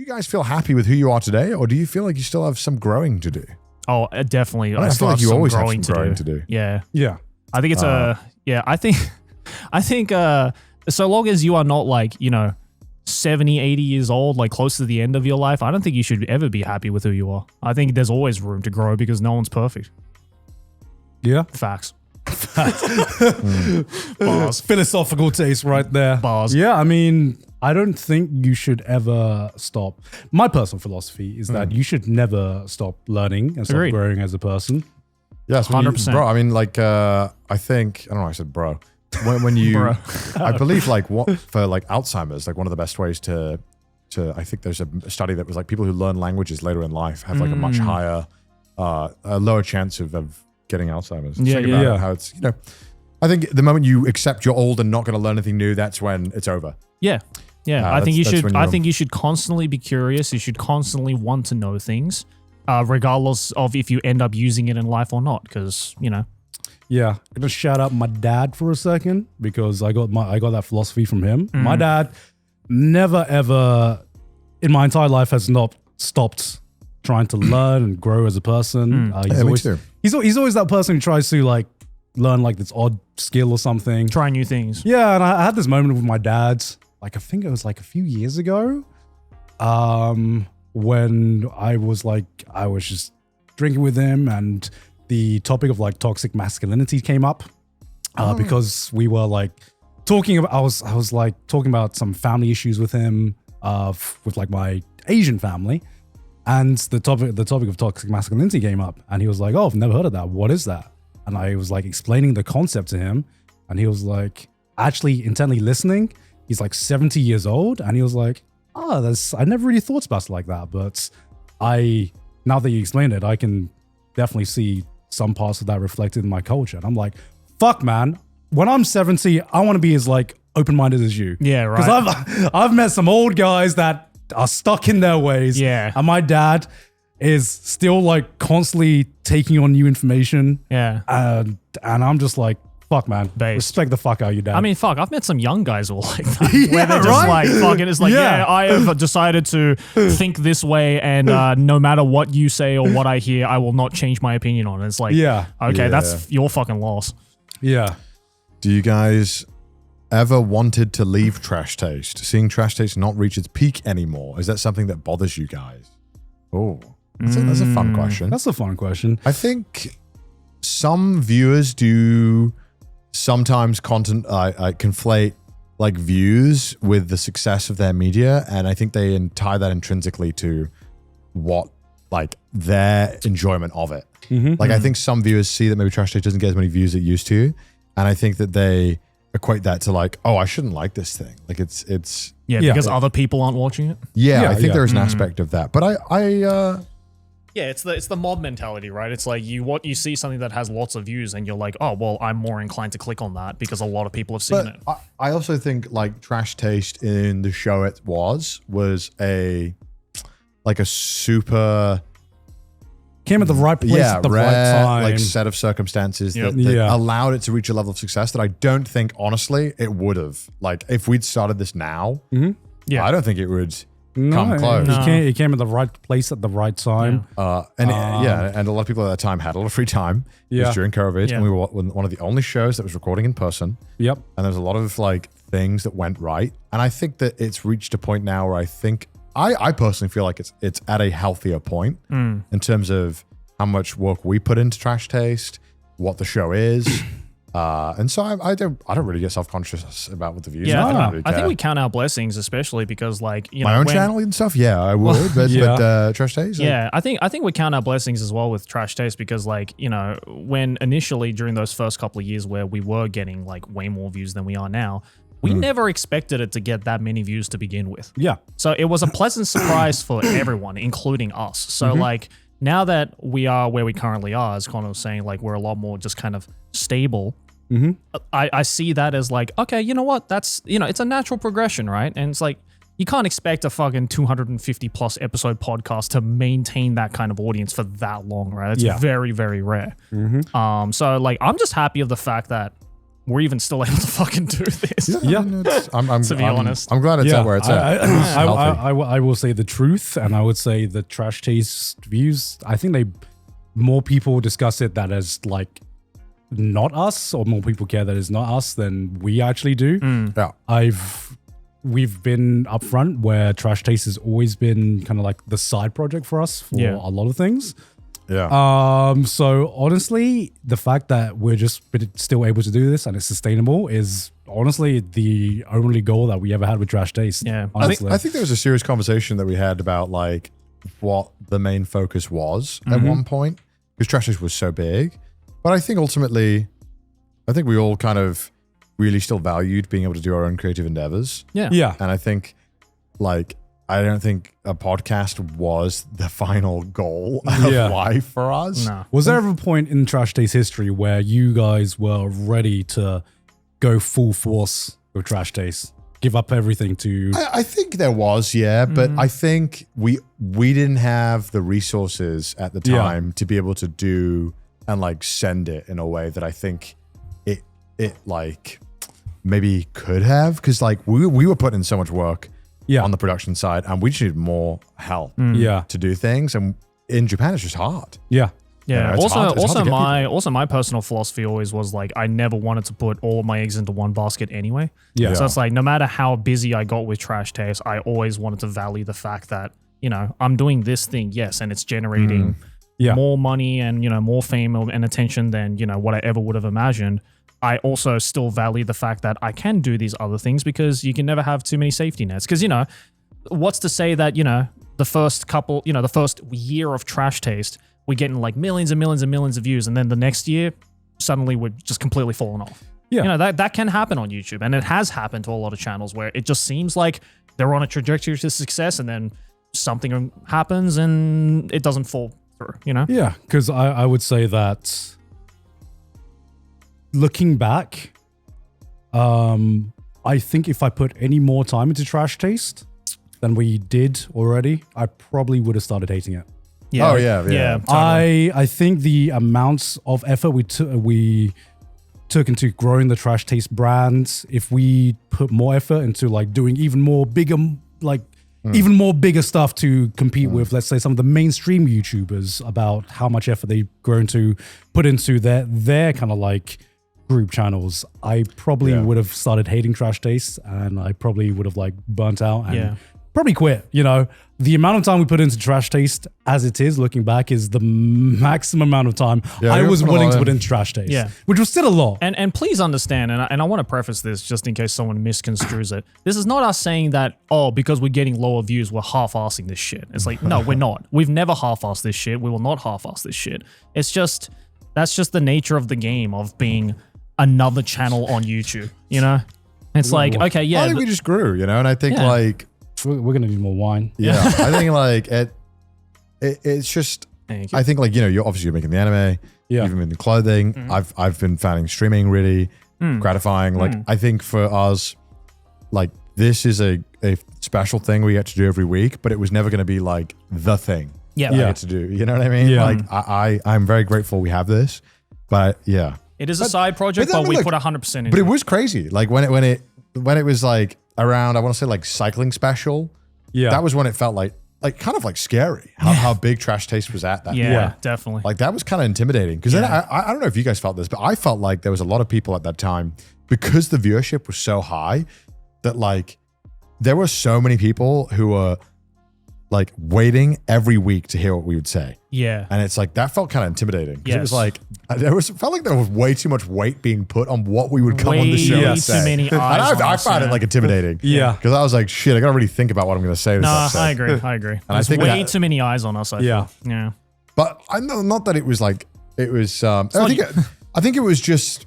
you guys feel happy with who you are today, or do you feel like you still have some growing to do? Oh, definitely. I feel like you always have some growing to do. Yeah. Yeah. I think it's I think so long as you are not like, 70, 80 years old, like close to the end of your life, I don't think you should ever be happy with who you are. I think there's always room to grow because no one's perfect. Yeah. Facts. Bars. Philosophical taste right there. Bars. Yeah, I mean, I don't think you should ever stop. My personal philosophy is that you should never stop learning and stop Agreed. growing as a person. Yes, 100%. Bro, I mean, like, I think, I don't know, I said bro. When you, Bro. I believe like for like Alzheimer's, like one of the best ways to I think there's a study that was like people who learn languages later in life have like a much higher, a lower chance of getting Alzheimer's. Yeah, Think yeah. about how it's, I think the moment you accept you're old and not going to learn anything new, that's when it's over. Yeah. Yeah. I think that's you should when I you're- think you should constantly be curious. You should constantly want to know things, regardless of if you end up using it in life or not. Because, Yeah, I'm gonna shout out my dad for a second because I got that philosophy from him. My dad never ever in my entire life has not stopped trying to learn and grow as a person. Me too. He's always that person who tries to like learn like this odd skill or something. try new things. Yeah, and I had this moment with my dad, like I think it was like a few years ago, when I was just drinking with him and the topic of like toxic masculinity came up because we were like talking about, I was like talking about some family issues with him, with like my Asian family, and the topic of toxic masculinity came up, and he was like, "Oh, I've never heard of that. What is that?" And I was like explaining the concept to him, and he was like actually intently listening. He's like 70 years old, and he was like, I never really thought about it like that, but now that you explained it, I can definitely see some parts of that reflected in my culture. And I'm like, fuck, man, when I'm 70, I want to be as like open-minded as you. Yeah, right. Because I've met some old guys that are stuck in their ways. Yeah. And my dad is still like constantly taking on new information. Yeah. And I'm just like, fuck, man. Based. Respect the fuck out of your dad. I mean, fuck, I've met some young guys who are like that. Yeah, where they're just right? like, fucking, it's like, Yeah. yeah, I have decided to think this way, and no matter what you say or what I hear, I will not change my opinion on it. It's like, Yeah. okay, Yeah. that's your fucking loss. yeah. Do you guys ever wanted to leave Trash Taste? Seeing Trash Taste not reach its peak anymore, is that something that bothers you guys? Oh, that's a fun question. That's a fun question. I think some viewers do sometimes conflate like views with the success of their media, and I think they tie that intrinsically to what like their enjoyment of it. Like I think some viewers see that maybe Trash Taste doesn't get as many views it used to, and I think that they equate that to like, oh, I shouldn't like this thing. Like it's Yeah, Yeah. because other people aren't watching it. yeah, Yeah, I think yeah. there is an aspect of that, but Yeah, it's the mob mentality, right? It's like you see something that has lots of views, and you're like, oh, well, I'm more inclined to click on that because a lot of people have seen it. I also think like Trash Taste in the show it was a super Came at the right place at the rare, right time. like set of circumstances Yep. that Yeah. allowed it to reach a level of success that I don't think honestly it would have. Like if we'd started this now, Yeah. I don't think it would No, come close. It came at the right place at the right time. And a lot of people at that time had a lot of free time. It Yeah. was during COVID, Yeah. and we were one of the only shows that was recording in person. Yep. And there's a lot of like things that went right. And I think that it's reached a point now where I think I personally feel like it's at a healthier point in terms of how much work we put into Trash Taste, what the show is. And so I don't really get self-conscious about what the views Yeah, are. I, don't really I think care. we count our blessings, especially because, like, you My know, own when- channel and stuff, yeah, I would. But Trash Taste, like, Yeah, I think we count our blessings as well with Trash Taste because, like, you know, when initially during those first couple of years where we were getting like way more views than we are now, we never expected it to get that many views to begin with. Yeah. So it was a pleasant surprise for everyone, including us. So like now that we are where we currently are, as Connor was saying, like we're a lot more just kind of stable. I see that as like, okay, you know what? That's, you know, it's a natural progression, right? And it's like, you can't expect a fucking 250 plus episode podcast to maintain that kind of audience for that long, right? It's Yeah. very, very rare. So like, I'm just happy of the fact that we're even still able to fucking do this. Yeah. I mean, I'm To be honest. I'm glad it's at where it's at. It's healthy. I will say the truth, and I would say the trash taste views. I think more people discuss it that as like not us, or more people care that it's not us than we actually do. Yeah. We've been upfront where trash taste has always been kind of like the side project for us for a lot of things. Yeah. So honestly, the fact that we're just still able to do this and it's sustainable is honestly the only goal that we ever had with Trash Taste. Yeah. I think there was a serious conversation that we had about like what the main focus was at one point, because Trash Taste was so big. But I think ultimately, I think we all kind of really still valued being able to do our own creative endeavors. Yeah. And I think like, I don't think a podcast was the final goal of life for us. No. Was there ever a point in Trash Taste history where you guys were ready to go full force with Trash Taste? Give up everything to... I think there was, but I think we didn't have the resources at the time to be able to do and like send it in a way that I think it like maybe could have, because like we were putting in so much work on the production side, and we just needed more help to do things. And in Japan, it's just hard. Yeah. It's hard to get Also my personal philosophy always was like, I never wanted to put all of my eggs into one basket anyway. Yeah. So it's like, no matter how busy I got with Trash Taste, I always wanted to value the fact that, you know, I'm doing this thing, yes, and it's generating more money and, you know, more fame and attention than, you know, what I ever would have imagined. I also still value the fact that I can do these other things, because you can never have too many safety nets. Because, you know, what's to say that, you know, the first year of Trash Taste, we're getting like millions and millions and millions of views, and then the next year, suddenly we're just completely falling off. Yeah. You know, that can happen on YouTube, and it has happened to a lot of channels where it just seems like they're on a trajectory to success, and then something happens and it doesn't fall through, you know? Yeah, because I would say that looking back, I think if I put any more time into Trash Taste than we did already, I probably would have started hating it. Yeah. Oh, yeah. Totally. I think the amounts of effort we took into growing the Trash Taste brand, if we put more effort into like doing even more bigger stuff to compete with, let's say, some of the mainstream YouTubers, about how much effort they've grown to put into their kind of like group channels, I probably would have started hating Trash Taste, and I probably would have like burnt out and probably quit. You know, the amount of time we put into Trash Taste as it is, looking back, is the maximum amount of time I was willing to put into Trash Taste, which was still a lot. And please understand, and I want to preface this just in case someone misconstrues it. This is not us saying that, because we're getting lower views, we're half-assing this shit. It's like, no, we're not. We've never half-assed this shit. We will not half-ass this shit. It's just, that's just the nature of the game of being another channel on YouTube, you know? It's like, okay, I think we just grew, you know? And I think like... We're going to need more wine. Yeah. I think like it's just... I think like, you know, you're making the anime. Yeah. You've been in clothing. I've been finding streaming really gratifying. Like, I think for us, like, this is a special thing we get to do every week, but it was never going to be like the thing I get to do. You know what I mean? Yeah. Like, I'm very grateful we have this, but yeah. It is a side project, but we put 100% into it. But it was crazy. Like when it was like around, I want to say like cycling special. Yeah. That was when it felt like kind of like scary how big Trash Taste was at that. Yeah, definitely. Like that was kind of intimidating. Because then I don't know if you guys felt this, but I felt like there was a lot of people at that time, because the viewership was so high, that like there were so many people who were like waiting every week to hear what we would say. Yeah. And it's like, that felt kind of intimidating. Because it was like, felt like there was way too much weight being put on what we would come on the show and say. Too many eyes. And I found it like intimidating. Yeah. Because I was like, shit, I got to really think about what I'm going to say this episode. I agree. And There's way too many eyes on us, I feel. Yeah. But I know, not that it was like, it was, I think it was just,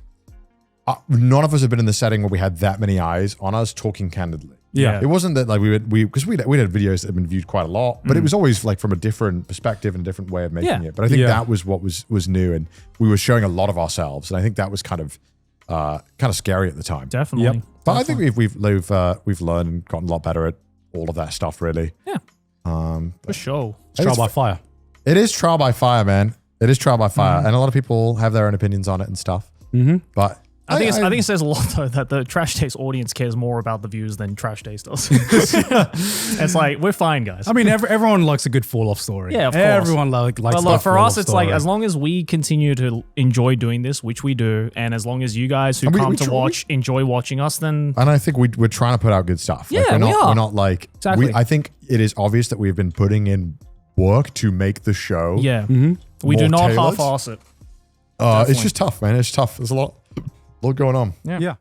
none of us have been in the setting where we had that many eyes on us talking candidly. Yeah. It wasn't that like because we had videos that had been viewed quite a lot, but it was always like from a different perspective and a different way of making it. But I think that was what was new, and we were showing a lot of ourselves, and I think that was kind of scary at the time. Definitely. But I think we've learned and gotten a lot better at all of that stuff, really. Yeah. For sure. It's trial by fire. It is trial by fire, man. It is trial by fire, and a lot of people have their own opinions on it and stuff. Mm-hmm. But I think it says a lot though that the Trash Taste audience cares more about the views than Trash Taste does. It's like we're fine, guys. I mean, everyone likes a good fall off story. Yeah, of course. Everyone likes. But look, for us, it's like as long as we continue to enjoy doing this, which we do, and as long as you guys who come to watch enjoy watching us, then and I think we're trying to put out good stuff. Yeah, like, we are. We're not like Exactly. I think it is obvious that we've been putting in work to make the show. yeah, we do more not tailored. half-ass it. It's just tough, man. It's tough. There's a lot going on. Yeah.